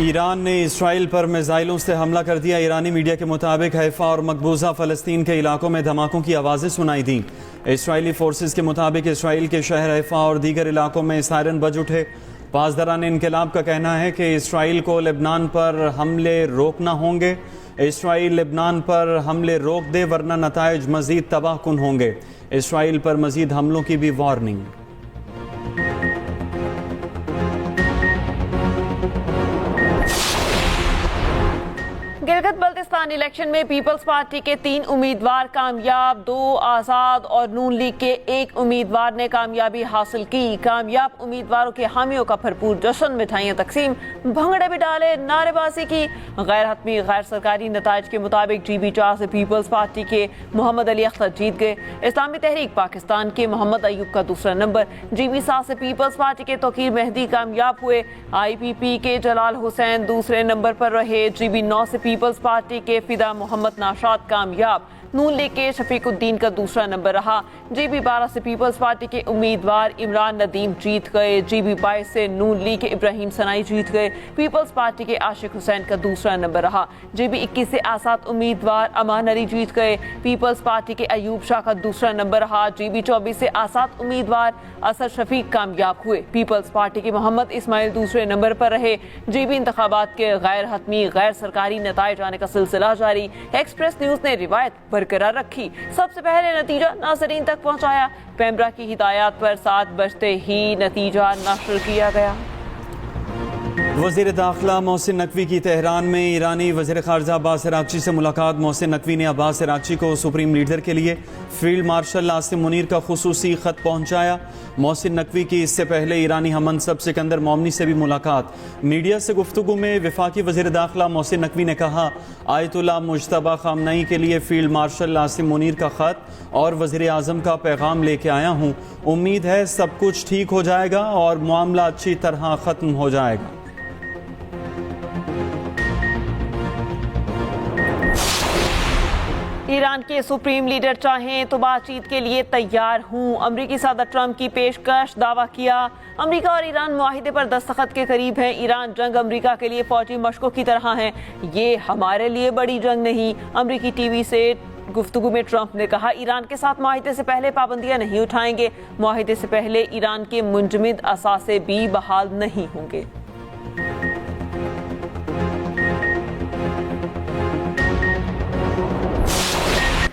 Iran ने Israel पर मिसाइलों से हमला कर दिया। ईरानी मीडिया के मुताबिक हैफा और मकबूजा फ़लस्तीन के इलाकों में धमाकों की आवाज़ें सुनाई दी। इसराइली फोर्सेस के मुताबिक इसराइल के शहर हैफा और दीगर इलाकों में सायरन बज उठे। पासदारान इनकलाब का कहना है कि इसराइल को लेबनान पर हमले रोकना होंगे। इसराइल लेबनान पर हमले रोक दे वरना नताइज मजीद तबाहकुन होंगे। इसराइल पर मजीद हमलों की भी वार्निंग। गिलगित बल्तिस्तान इलेक्शन में पीपल्स पार्टी के 3 उम्मीदवार कामयाब, 2 आज़ाद और नून लीग के 1 उम्मीदवार ने कामयाबी हासिल की। कामयाब उम्मीदवारों के हामियों का भरपूर जश्न, मिठाइयाँ तकसीम, भंगड़े भी डाले, नारेबाजी की। गैर हतमी गैर सरकारी नताइज के मुताबिक GB4 से पीपल्स पार्टी के मोहम्मद अली अख्तर जीत गए। इस्लामी तहरीक पाकिस्तान के मोहम्मद अयूब का दूसरा नंबर। GB7 से पीपल्स पार्टी के तौकीर मेहदी कामयाब हुए। IPP के जलाल हुसैन दूसरे नंबर पर रहे। GB9 से पीपल्स पार्टी के फिदा मोहम्मद नाशाद कामयाब। नून लीग के शफीकुद्दीन का दूसरा नंबर रहा। GB12 से पीपल्स पार्टी के उम्मीदवार इमरान नदीम जीत गए। GB22 से नून लीग के इब्राहिम सनाई जीत गए। पीपल्स पार्टी के आशिक हुसैन का दूसरा नंबर रहा। GB21 से आसाद उम्मीदवार अमान अली जीत गए। पीपल्स पार्टी के अयूब शाह का दूसरा नंबर रहा। GB24 से आसाद उम्मीदवार असद शफीक कामयाब हुए। पीपल्स पार्टी के मोहम्मद इस्माइल दूसरे नंबर पर रहे। GB इंतखाबात के गैर हतमी गैर सरकारी नताइज आने का सिलसिला जारी। एक्सप्रेस न्यूज ने रिवायत बरकरार रखी। सबसे पहले नतीजा नाज़रीन तक पहुंचाया। पैमरा की हिदायत पर 7 बजते ही नतीजा नशर किया गया। वज़ीर दाखिला मोहसिन नकवी की तेहरान में ईरानी वज़ीर ख़ारजा अब्बास अराग़ची से मुलाकात। मोहसिन नकवी ने अब्बास अराग़ची को सुप्रीम लीडर के लिए फील्ड मार्शल आसिम मुनीर का खुसूसी ख़त पहुँचाया। मोहसिन नकवी की इससे पहले ईरानी हमनसब सिकंदर मोमनी से भी मुलाकात। मीडिया से गुफ्तगू में वफाकी वज़ीर दाखिला मोहसिन नकवी ने कहा, आयतुल्लाह मुज्तबा ख़ामनई के लिए फील्ड मार्शल आसिम मुनीर का ख़त और वज़ीर आज़म का पैगाम लेके आया हूँ। उम्मीद है सब कुछ ठीक हो जाएगा और मामला अच्छी तरह ख़त्म हो जाएगा। ईरान के सुप्रीम लीडर चाहें तो बातचीत के लिए तैयार हूँ। अमरीकी सदर ट्रंप की पेशकश, दावा किया। अमरीका और ईरान मुआहिदे पर दस्तखत के करीब हैं। ईरान जंग अमरीका के लिए फौजी मशकों की तरह है। ये हमारे लिए बड़ी जंग नहीं। अमरीकी टीवी से गुफ्तगू में ट्रंप ने कहा, ईरान के साथ मुआहिदे से पहले पाबंदियां नहीं उठाएंगे। मुआहिदे से पहले ईरान के मुंजमद असासे भी बहाल नहीं होंगे।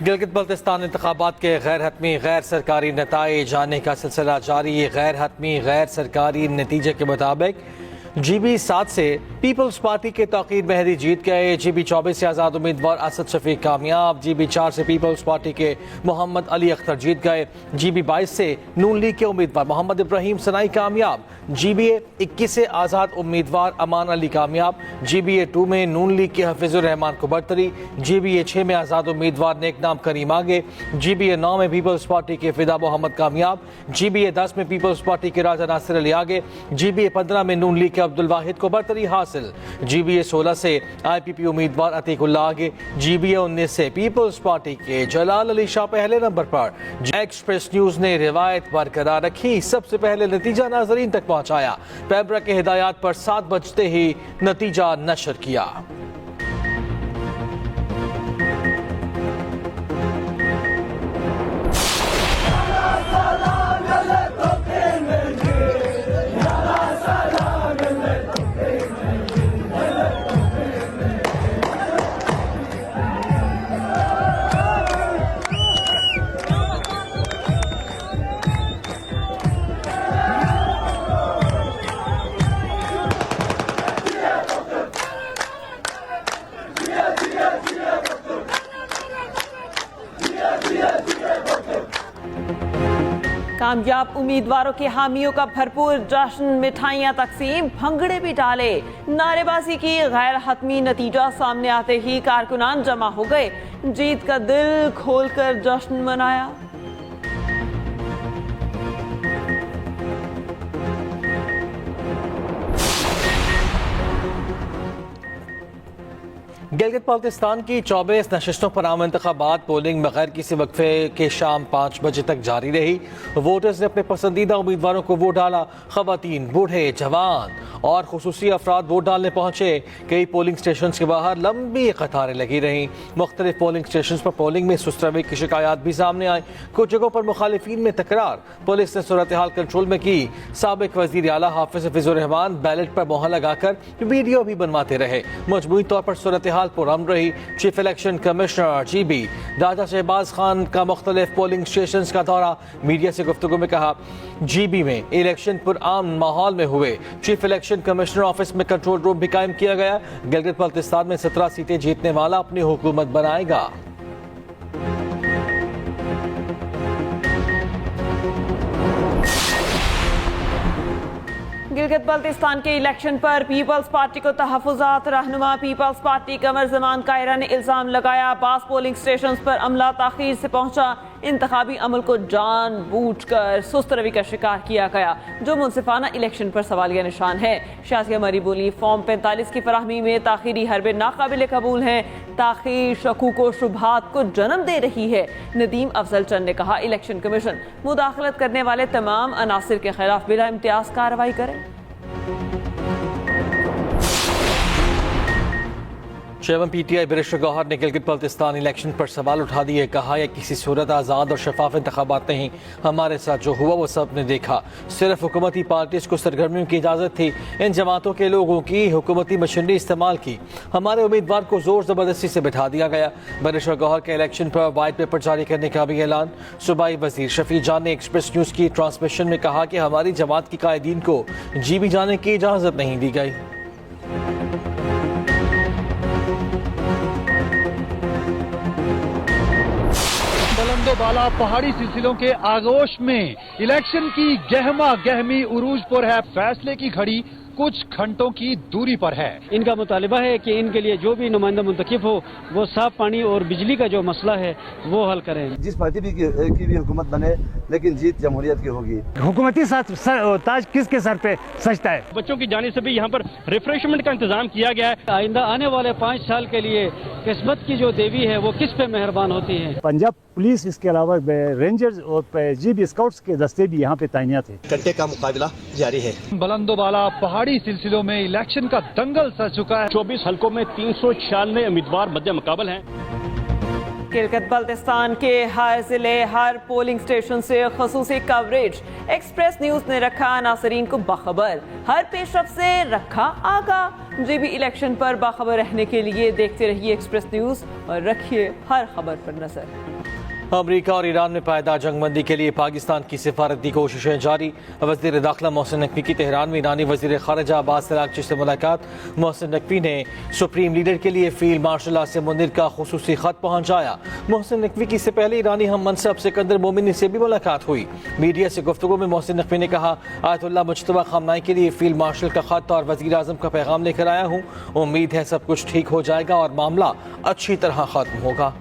गिलगित बल्तिस्तान इंतखाबात के गैर हतमी गैर सरकारी नताइज आने का सिलसिला जारी। गैर हतमी गैर सरकारी नतीजे के मुताबिक GB7 से पीपल्स पार्टी के तौकीर मेहदी जीत गए। GB24 से आज़ाद उम्मीदवार असद शफीक कामयाब। GB4 से पीपल्स पार्टी के मोहम्मद अली अख्तर जीत गए। GB22 से नून लीग के उम्मीदवार मोहम्मद इब्राहिम सनाई कामयाब। GB21 से आज़ाद उम्मीदवार अमान अली कामयाब। GB2 में नून लीग के हफीजुर रहमान को बरतरी। GB6 में आज़ाद उम्मीदवार नेकनाम करीम आगे। GB9 में पीपल्स पार्टी के फिदा मोहम्मद कामयाब। GB10 में पीपल्स पार्टी के राजा नासिर अली आगे। GB15 में नून लीग अब्दुल वाहिद को बरतरी हासिल। GB16 से IPP उम्मीदवार अतीकुल्लाह आगे। GB19 से पीपल्स पार्टी के जलाल अली शाह पहले नंबर पर। एक्सप्रेस न्यूज ने रिवायत बरकरार रखी। सबसे पहले नतीजा नाजरीन तक पहुंचाया। पैमरा के हिदायत पर 7 बजते ही नतीजा नशर किया। कामयाब उम्मीदवारों के हामियों का भरपूर जश्न, मिठाइयाँ तकसीम, भंगड़े भी डाले, नारेबाजी की। गैर हतमी नतीजा सामने आते ही कारकुनान जमा हो गए। जीत का दिल खोलकर जश्न मनाया। गिलगित बाल्टिस्तान की 24 नशिस्तों पर आम इंतखाबात पोलिंग बगैर किसी वक्फे के शाम 5 बजे तक जारी रही। वोटर्स ने अपने पसंदीदा उम्मीदवारों को वोट डाला। खवातीन, बूढ़े, जवान और खुसूसी अफराद वोट डालने पहुंचे। कई पोलिंग स्टेशन के बाहर लंबी कतारें लगी रहीं। मुख्तलिफ पोलिंग स्टेशन पर पोलिंग में सुस्त रवैये की शिकायत भी सामने आई। कुछ जगहों पर मुखालिफिन में तकरार। पुलिस ने सूरत हाल कंट्रोल में की। साबिक वजीर आला हाफिज हफीजुर रहमान बैलेट पर मोहर लगाकर वीडियो भी बनवाते रहे। मजमूई तौर पर सूरत हाल पुरअमन रही। चीफ इलेक्शन कमिश्नर GB राजा शहबाज खान का मुख्तलिफ पोलिंग स्टेशन का दौरा। मीडिया से गुफ्तगू में कहा, GB में इलेक्शन पुरअमन माहौल में हुए। चीफ इलेक्शन कमिश्नर ऑफिस में कंट्रोल रूम भी कायम किया गया। गिलगित बाल्टिस्तान में 17 सीटें जीतने वाला अपनी हुकूमत बनाएगा। गिलगित बल्तिस्तान के इलेक्शन पर पीपल्स पार्टी को तहफ़्फ़ुज़ात। रहनुमा पीपल्स पार्टी कमर ज़मान कायरा ने इल्ज़ाम लगाया, बास पोलिंग स्टेशन पर अमला ताख़ीर से पहुंचा। इंतखाबी अमल को जानबूझकर सुस्त रवि का शिकार किया गया, जो मुनसिफाना इलेक्शन पर सवालिया निशान है। शाज़िया मरी बोली, फॉर्म 45 की फराहमी में ताख़ीरी हरबे नाकाबिल कबूल हैं। ताख़ीर शकूक व शुबहात को जन्म दे रही है। नदीम अफजल चंद ने कहा, इलेक्शन कमीशन मुदाखलत करने वाले तमाम अनासिर के खिलाफ बिला इम्तियाज कार्रवाई करे। चेयरमैन PTI बैरिस्टर गौहर ने गिलगित बाल्टिस्तान इलेक्शन पर सवाल उठा दिए। कहा यह किसी सूरत आज़ाद और शफाफ इंतखाबात नहीं। हमारे साथ जो हुआ वो सब ने देखा। सिर्फ हुकूमती पार्टीज को सरगर्मियों की इजाज़त थी। इन जमातों के लोगों की हुकूमती मशीनरी इस्तेमाल की। हमारे उम्मीदवार को जोर ज़बरदस्ती से बिठा दिया गया। बैरिस्टर गौहर के इलेक्शन पर वाइट पेपर जारी करने का भी ऐलान। सूबाई वजीर शफी जान ने एक्सप्रेस न्यूज़ की ट्रांसमिशन में कहा कि हमारी जमात की कायदीन को GB जाने की इजाज़त नहीं दी गई। बुलंदोबाला पहाड़ी सिलसिलों के आगोश में इलेक्शन की गहमा गहमी उरूज पर है। फैसले की घड़ी कुछ घंटों की दूरी पर है। इनका मुतालिबा है कि इनके लिए जो भी नुमाइंदा मुंतखब हो वो साफ पानी और बिजली का जो मसला है वो हल करें। जिस पार्टी की भी हुकूमत बने, लेकिन जीत जमहूरियत की होगी। हुकूमती ताज किसके सर पे सजता है? बच्चों की जाने से भी यहाँ पर रिफ्रेशमेंट का इंतजाम किया गया है। आइंदा आने वाले 5 साल के लिए किस्मत की जो देवी है वो किस पे मेहरबान होती है। पंजाब पुलिस, इसके अलावा रेंजर्स और GB स्काउट्स के दस्ते भी यहाँ पे तैनात है। घंटे का मुकाबला जारी है। बुलंदोबाला पहाड़ी सिलसिलों में इलेक्शन का दंगल सज चुका है। 24 हलकों में 396 उम्मीदवार मध्य मुकाबल हैं। गिलगित बाल्टिस्तान के हर जिले, हर पोलिंग स्टेशन से खसूसी कवरेज। एक्सप्रेस न्यूज ने रखा नाजरीन को बाखबर, हर पेशरफ से रखा आगा। GB इलेक्शन पर बाखबर रहने के लिए देखते रहिए एक्सप्रेस न्यूज और रखिए हर खबर पर नजर। अमरीका और ईरान में पायदार जंगबंदी के लिए पाकिस्तान की सिफारती कोशिशें जारी। वज़ीर दाखिला मोहसिन नकवी की तेहरान में ईरानी वज़ीर ख़ारिजा अब्बास अराग़ची से मुलाकात। मोहसिन नकवी ने सुप्रीम लीडर के लिए फील्ड मार्शल आसिम मुनीर का खुसूसी ख़त पहुँचाया। मोहसिन नकवी की से पहले ईरानी हम मनसब सिकंदर मोमिनी से भी मुलाकात हुई। मीडिया से गुफ्तगू में मोहसिन नकवी ने कहा, आयतुल्लाह मुज्तबा ख़ामनाई के लिए फील्ड मार्शल का ख़त और वज़ीर आज़म का पैगाम लेकर आया हूँ। उम्मीद है सब कुछ ठीक हो जाएगा और मामला अच्छी तरह ख़त्म होगा।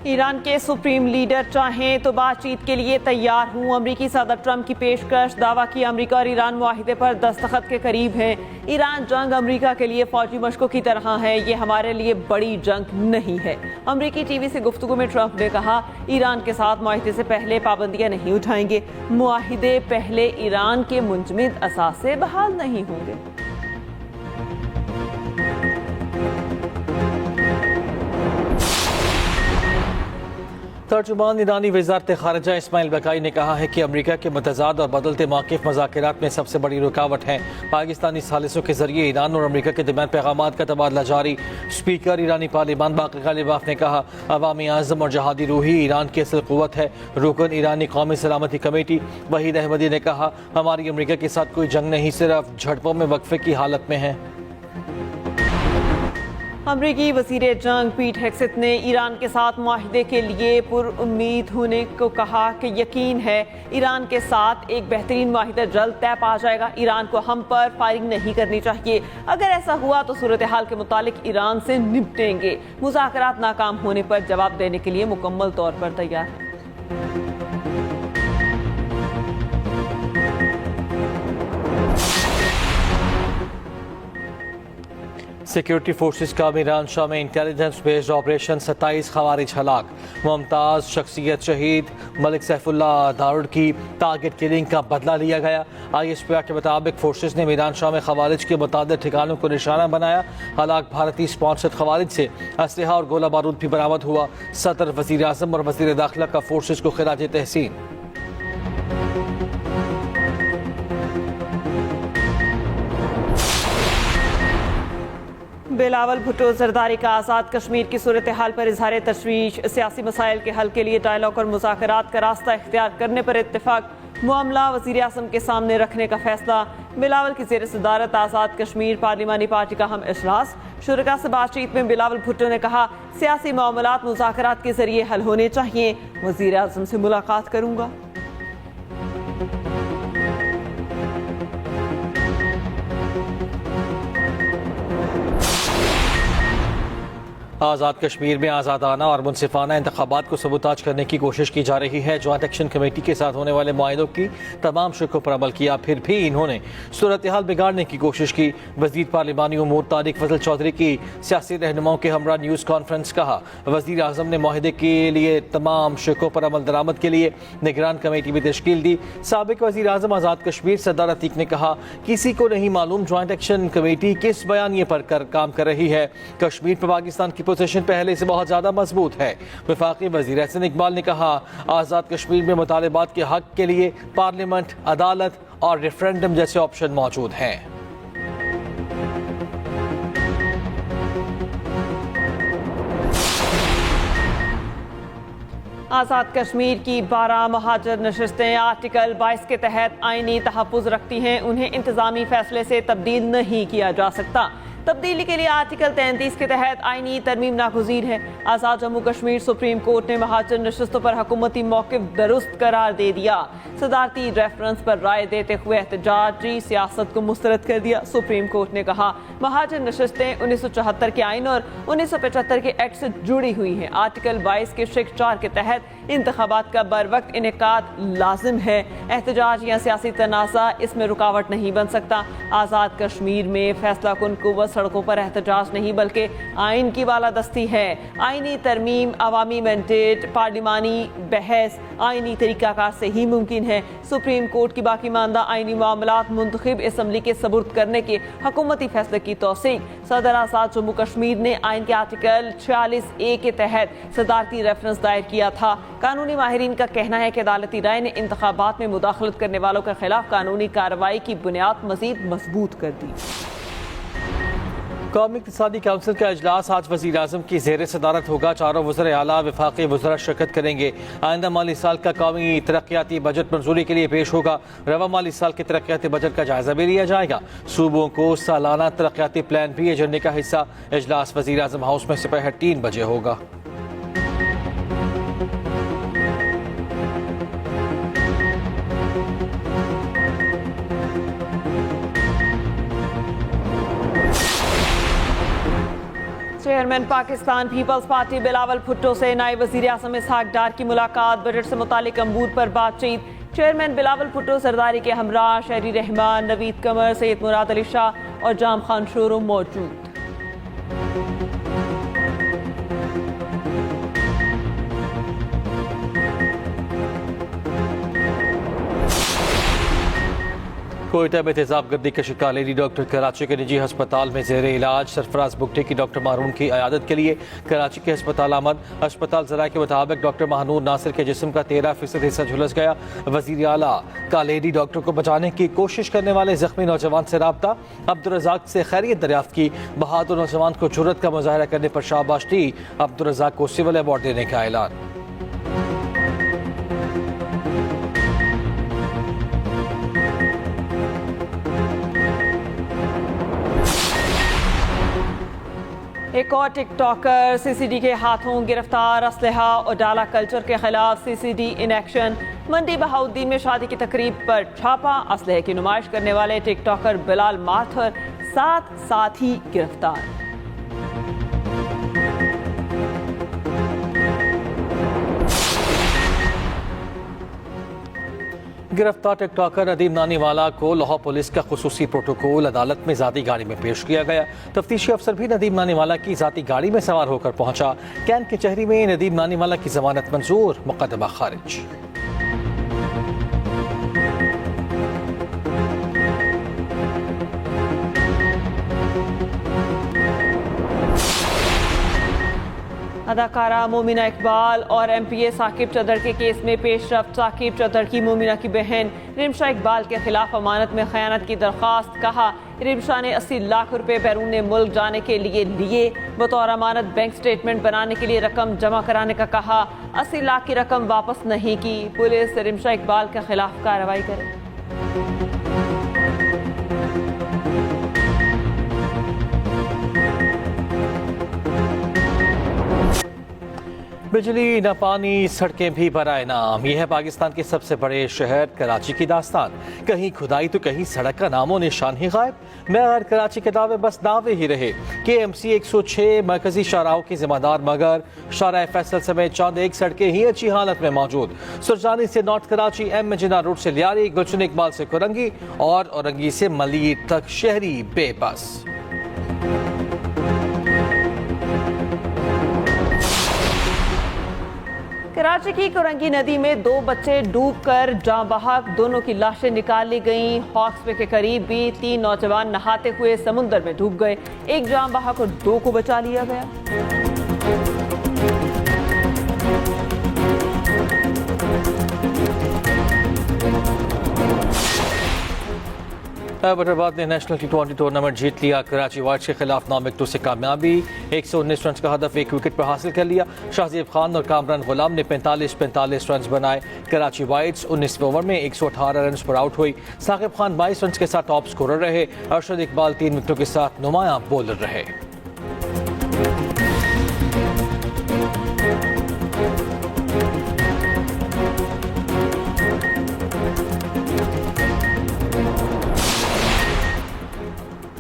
ईरान के सुप्रीम लीडर चाहें तो बातचीत के लिए तैयार हूं। अमरीकी सदर ट्रंप की पेशकश। दावा की अमरीका और ईरान मुआहिदे पर दस्तखत के करीब हैं। ईरान जंग अमरीका के लिए फौजी मशकों की तरह है, ये हमारे लिए बड़ी जंग नहीं है। अमरीकी TV से गुफ्तगू में ट्रंप ने कहा, ईरान के साथ मुआहिदे से पहले पाबंदियां नहीं उठाएंगे। मुआहिदे पहले ईरान के मुंजमद असासे बहाल नहीं होंगे। तर्जुमान ईरानी वज़ारत ख़ारिजा इस्माइल बकाई ने कहा है कि अमरीका के मतज़ाद और बदलते मौक़िफ़ मुज़ाकरात में सबसे बड़ी रुकावट है। पाकिस्तानी सालिसों के जरिए ईरान और अमरीका के दरमियान पैगामात का तबादला जारी। स्पीकर ईरानी पार्लिमान बाक़ी ग़ालिबाफ ने कहा, अवामी आज़म और जहादी रूही ईरान की असल क़ुव्वत है। रुकन ईरानी कौमी सलामती कमेटी वहीद अहमदी ने कहा, हमारी अमरीका के साथ कोई जंग नहीं, सिर्फ झड़पों में वक्फे की हालत में है। अमरीकी वज़ीर जंग पीट हेक्सेथ ने ईरान के साथ माहिदे के लिए पुरउम्मीद होने को कहा कि यकीन है ईरान के साथ एक बेहतरीन माहिदा जल्द तय पा जाएगा। ईरान को हम पर फायरिंग नहीं करनी चाहिए। अगर ऐसा हुआ तो सूरत हाल के मुतालिक ईरान से निपटेंगे। मुज़ाकरात नाकाम होने पर जवाब देने के लिए मुकम्मल तौर पर तैयार है। सिक्योरिटी फोर्सेस का मीरान शाह में इंटेलिजेंस बेस्ड ऑपरेशन 27 खवारिज हलाक, मुमताज़ शख्सियत शहीद। मलिक सैफुल्लाह दारुड की टारगेट किलिंग का बदला लिया गया। ISPR के मुताबिक फोर्सेस ने मीरान शाह में खवारिज के मुताबिक ठिकानों को निशाना बनाया। हलाक भारतीय स्पॉन्सर्ड खवारिज से असलहा और गोला बारूद भी बरामद हुआ। सदर, वज़ीर आज़म और वज़ीर दाखिला का फोर्सेस को खिराज तहसीन। बिलावल भुट्टो जरदारी का आज़ाद कश्मीर की सूरत हाल पर इजहार तशवीश। सियासी मसाइल के हल के लिए डायलॉग और मुज़ाकरात का रास्ता इख्तियार करने पर इत्तेफाक। मामला वज़ीर आज़म के सामने रखने का फैसला। बिलावल की ज़ेर सदारत आज़ाद कश्मीर पार्लिमानी पार्टी का हम इजलास। शुरका से बातचीत में बिलावल भुट्टो ने कहा, सियासी मामलात मुज़ाकरात के जरिए हल होने चाहिए। वज़ीर आज़म से मुलाकात करूँगा। आज़ाद कश्मीर में आज़ादाना और मुनसिफाना इंतखाबात को सबूताज करने की कोशिश की जा रही है। जॉइंट एक्शन कमेटी के साथ होने वाले मुआहिदों की तमाम शर्तों पर अमल किया, फिर भी इन्होंने सूरत हाल बिगाड़ने की कोशिश की। वज़ीर पार्लिमानी उमूर तारिक फजल चौधरी की सियासी रहनुमाओं के हमरा न्यूज़ कॉन्फ्रेंस। कहा, वज़ीर आज़म ने मुआहिदे के लिए तमाम शर्तों पर अमल दरामद के लिए निगरान कमेटी भी तश्कील दी। साबिक वज़ीर आज़म आज़ाद कश्मीर सरदार अतीक ने कहा, किसी को नहीं मालूम जॉइंट एक्शन कमेटी किस बयानिए पर काम कर रही है। कश्मीर पर पाकिस्तान की पोजीशन पहले से बहुत ज्यादा मजबूत है। वफाकी वज़ीर एहसन इकबाल ने कहा, आज़ाद कश्मीर में मुतालिबात के हक के लिए पार्लियामेंट, अदालत और रेफरेंडम जैसे ऑप्शन मौजूद हैं। आज़ाद कश्मीर की 12 महाजर नशिस्तें आर्टिकल 22 के तहत आईनी तहफ़्फ़ुज़ रखती हैं। उन्हें इंतज़ामी फैसले से तब्दील नहीं किया जा सकता। तब्दीली के लिए आर्टिकल 33 के तहत आईनी तरमीम नागुज़ीर है। आज़ाद जम्मू कश्मीर सुप्रीम कोर्ट ने महाजर नशिस्तों पर हुकूमती मौक़िफ़ दुरुस्त करार दे दिया। सदारती रेफरेंस पर राय देते हुए एहतजाजी सियासत को मुस्तरद कर दिया। सुप्रीम कोर्ट ने कहा, महाजर नशिस्तें 1974 के आइन और 1975 के एक्ट से जुड़ी हुई हैं। आर्टिकल 22 के शिक 4 के तहत इंतखाबात का बर वक्त इनेकाद लाजिम है। एहतजाज या सियासी तनाज़ा इसमें रुकावट नहीं बन सकता। आज़ाद कश्मीर में फैसला कुन कुव्वत सड़कों पर एहतजाज नहीं बल्कि आइन की बालादस्ती है। आइनी तरमीम, अवामी मैंडेट, पार्लिमानी बहस आइनी तरीकाकार से ही मुमकिन है। सुप्रीम कोर्ट की बाकी मानदा आइनी मामलात मुंतखब असम्बली के सबूत करने के हुकूमती फैसले की तौसीक। सदर आज़ाद जम्मू कश्मीर ने आइन के आर्टिकल 46A के तहत सदारती रेफरेंस दायर किया था। कानूनी माहिरीन का कहना है कि अदालती राय ने इंतखाबात में मुदाखलत करने वालों के खिलाफ कानूनी कार्रवाई की बुनियाद मजीद मजबूत कर दी। कौमी इक़्तिसादी काउंसिल का इजलास आज वज़ीर आज़म की ज़ेर सदारत होगा। चारों वज़राए आला वफ़ाक़ी वज़रा शिरकत करेंगे। आइंदा माली साल का कौमी तरक्याती बजट मंजूरी के लिए पेश होगा। रवा माली साल के तरक्याती बजट का जायज़ा भी लिया जाएगा। सूबों को सालाना तरक्याती प्लान भी एजेंडे का हिस्सा। इजलास वज़ीर आज़म हाउस में सुबह 3 बजे होगा। चेयरमैन पाकिस्तान पीपल्स पार्टी बिलावल भुट्टो से नायब वज़ीर आज़म इसहाक डार की मुलाकात। बजट से मुतालिक अमूर पर बातचीत। चेयरमैन बिलावल भुट्टो सरदारी के हमरा शहरी रहमान, नवीद कमर, सैयद मुराद अली शाह और जाम खान शोरूम मौजूद। कोयटा में तेजाब गर्दी के शिकार लेडी डॉक्टर कराची के निजी अस्पताल में जेर इलाज। सरफराज बुगटे की डॉक्टर मारून की अयादत के लिए कराची के अस्पताल आमद। अस्पताल जरा के मुताबिक डॉक्टर महानूर नासिर के जिस्म का 13% हिस्सा झुलस गया। वज़ीर आला का लेडी डॉक्टर को बचाने की कोशिश करने वाले जख्मी नौजवान से राब्ता। अब्दुर्रज़ाक से खैरियत दरियाफ्त की। बहादुर नौजवान को जुर्रत का मुजाहरा करने पर शाबाश दी। अब्दुर्रज़ाक को सिविल अवार्ड देने का ऐलान। एक और टिकटॉकर सीसीडी के हाथों गिरफ्तार, असलहा और डाला कल्चर के खिलाफ सीसीडी इन एक्शन। मंडी बहाउद्दीन में शादी की तकरीब पर छापा, असलहे की नुमाइश करने वाले टिकटॉकर बिलाल माथर 7 साथी गिरफ्तार। गिरफ्तार टिकटॉकर नदीम नानीवाला को लाहौर पुलिस का खुसूसी प्रोटोकॉल अदालत में जाती गाड़ी में पेश किया गया। तफ्तीशी अफसर भी नदीम नानीवाला की जाती गाड़ी में सवार होकर पहुंचा। कैन कचहरी में नदीम नानीवाला की जमानत मंजूर, मुकदमा खारिज। अदाकारा मोमिना इकबाल और MPA साकिब चदर के केस में पेशरफ्त। साकिब चदर की मोमिना की बहन रिमशा इकबाल के खिलाफ अमानत में खयानत की दरख्वास्त। कहा, रिमशा ने 80 लाख रुपए बैरून मुल्क जाने के लिए बतौर अमानत बैंक स्टेटमेंट बनाने के लिए रकम जमा कराने का कहा। 80 लाख की रकम वापस नहीं की। पुलिस रिमशा इकबाल के खिलाफ कार्रवाई करे। बिजली न पानी, सड़कें भी बराए नाम। यह है पाकिस्तान के सबसे बड़े शहर कराची की दास्तान। कहीं खुदाई तो कहीं सड़क का नामो निशान ही गायब। मगर कराची के दावे बस दावे ही रहे। KMC 106 मरकजी शाहराहों की जिम्मेदार, मगर शाहराह फैसल समेत चंद एक सड़कें ही अच्छी हालत में मौजूद। सुरजानी से नॉर्थ कराची, M मजीना रोड से लियारी, गुलशन इकबाल से कुरंगी और औरंगी से मलीर तक शहरी बेबस। कराची की कुरंगी नदी में 2 बच्चे डूबकर जाँ बहक, दोनों की लाशें निकाल ली गईं। हॉक्सवे के करीब भी 3 नौजवान नहाते हुए समुद्र में डूब गए। एक जाँ बहक और 2 को बचा लिया गया। हैदराबाद ने नेशनल T20 टूर्नामेंट जीत लिया। कराची वाइट्स के खिलाफ 9 विकेटों से कामयाबी। 119 रन का हदफ 1 विकेट पर हासिल कर लिया। शाहजेब खान और कामरान गुलाम ने 45 रन बनाए। कराची वाइट्स 19वें ओवर में 118 रन पर आउट हुई। साकिब खान 22 रन के साथ टॉप स्कोरर रहे। अरशद इकबाल 3 विकेटों के साथ नुमायां बॉलर रहे।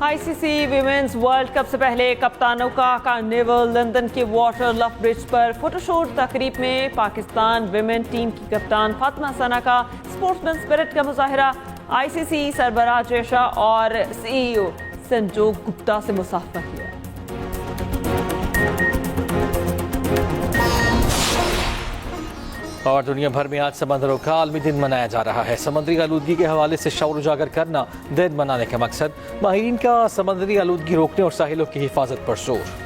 ICC विमेंस वर्ल्ड कप से पहले कप्तानों का कार्निवल। लंदन के वाटर लव ब्रिज पर फोटोशूट। तकरीब में पाकिस्तान विमेन टीम की कप्तान फातिमा सना का स्पोर्ट्समैन स्पिरिट का मुजाहिरा। ICC सरबराह जयशा और CEO संजोग गुप्ता से मुसाफा किया। और दुनिया भर में आज समंदरों का आलमी दिन मनाया जा रहा है। समुद्री आलूदगी के हवाले से शऊर उजागर करना दिन मनाने का मकसद। माहिरीन का समंदरी आलूदगी रोकने और साहिलों की हिफाजत पर जोर।